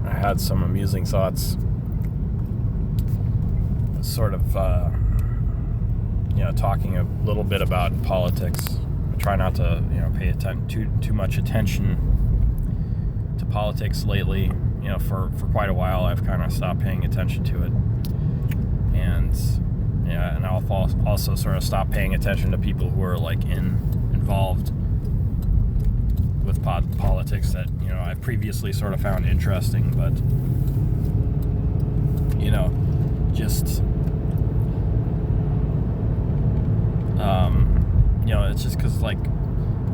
I had some amusing thoughts, sort of, talking a little bit about politics. I try not to, pay too much attention to politics lately. For quite a while, I've kind of stopped paying attention to it, and I'll also sort of stop paying attention to people who are like involved with politics that I previously sort of found interesting, but just it's just because like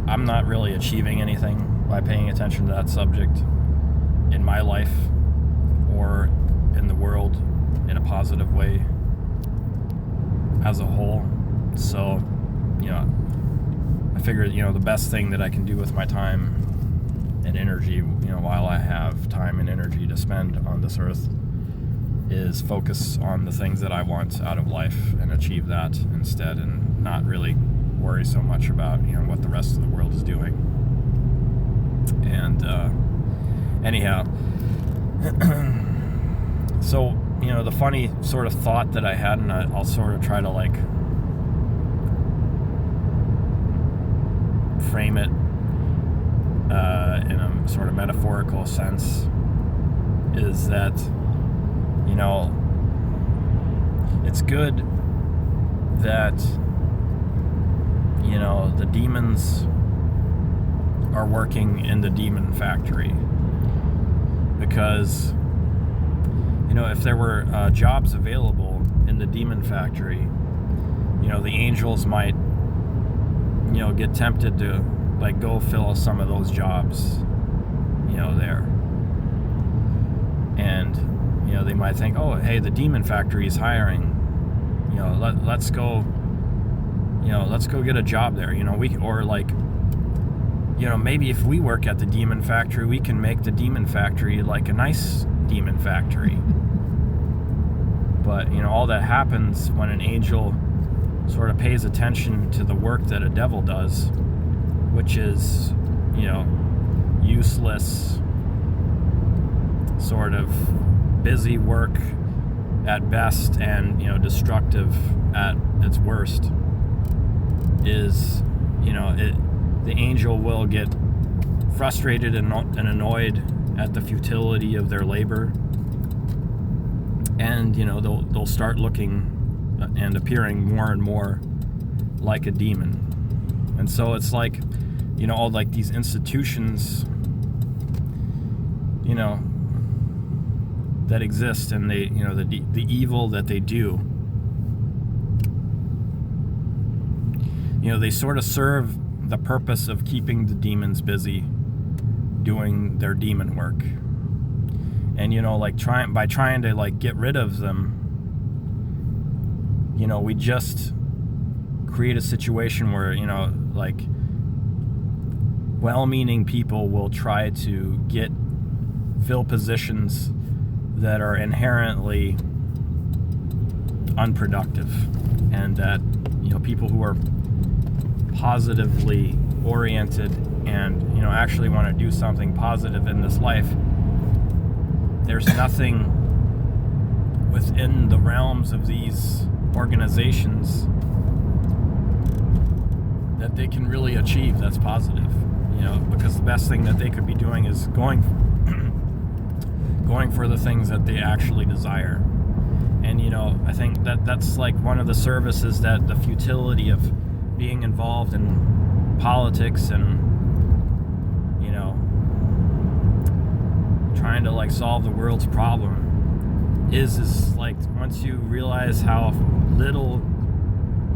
I'm not really achieving anything by paying attention to that subject in my life or in the world in a positive way as a whole. So I figured the best thing that I can do with my time and energy, while I have time and energy to spend on this earth, is focus on the things that I want out of life and achieve that instead, and not really worry so much about what the rest of the world is doing. And anyhow, so the funny sort of thought that I had, and I'll sort of try to like frame it in a sort of metaphorical sense, is that it's good that the demons are working in the demon factory, because if there were jobs available in the demon factory, the angels might get tempted to like go fill some of those jobs there, and they might think, oh hey, the demon factory is hiring, let's go get a job there, maybe if we work at the demon factory, we can make the demon factory like a nice demon factory. But all that happens when an angel sort of pays attention to the work that a devil does, which is useless, sort of busy work at best, and destructive at its worst, is the angel will get frustrated and annoyed at the futility of their labor, and they'll start looking and appearing more and more like a demon. And so it's like all like these institutions that exist, and they the evil that they do, they sort of serve the purpose of keeping the demons busy doing their demon work. And by trying to like get rid of them, we just create a situation where like well-meaning people will try to fill positions that are inherently unproductive, and that people who are positively oriented and actually want to do something positive in this life, there's nothing within the realms of these organizations that they can really achieve that's positive, because the best thing that they could be doing is going for the things that they actually desire. And I think that's like one of the services that the futility of being involved in politics and trying to like solve the world's problem is like, once you realize how little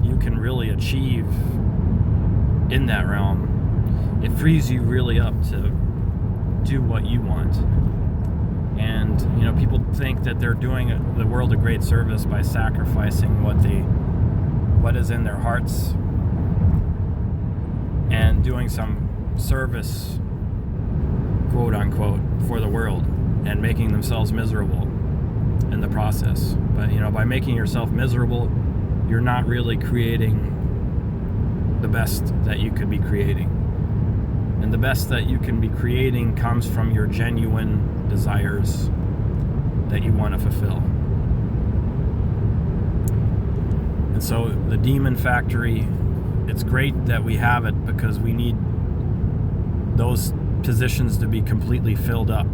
you can really achieve in that realm, it frees you really up to do what you want. And people think that they're doing the world a great service by sacrificing what is in their hearts and doing some service, quote unquote, for the world, and making themselves miserable in the process. But by making yourself miserable, you're not really creating the best that you could be creating. And the best that you can be creating comes from your genuine desires that you want to fulfill. And so the Demon Factory, it's great that we have it because we need those positions to be completely filled up,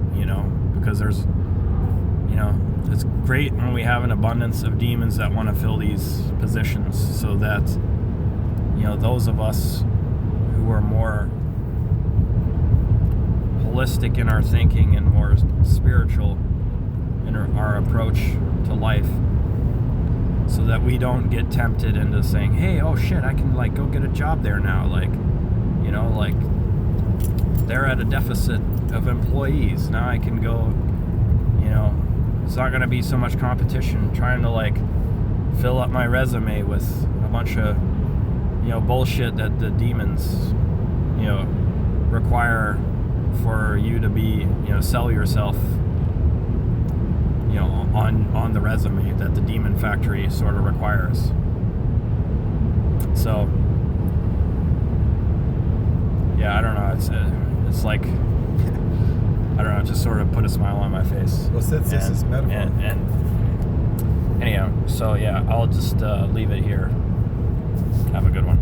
because there's, it's great when we have an abundance of demons that want to fill these positions, so that, those of us who are more holistic in our thinking and more spiritual in our approach to life, so that we don't get tempted into saying, hey, oh shit, I can go get a job there now, they're at a deficit of employees, now I can go, it's not going to be so much competition trying to fill up my resume with a bunch of bullshit that the demons require for you to be sell yourself on the resume that the Demon Factory sort of requires. So yeah, I don't know, it's like I don't know, it just sort of put a smile on my face. Well, since this is metaphor. And anyhow, so yeah, I'll just leave it here. Have a good one.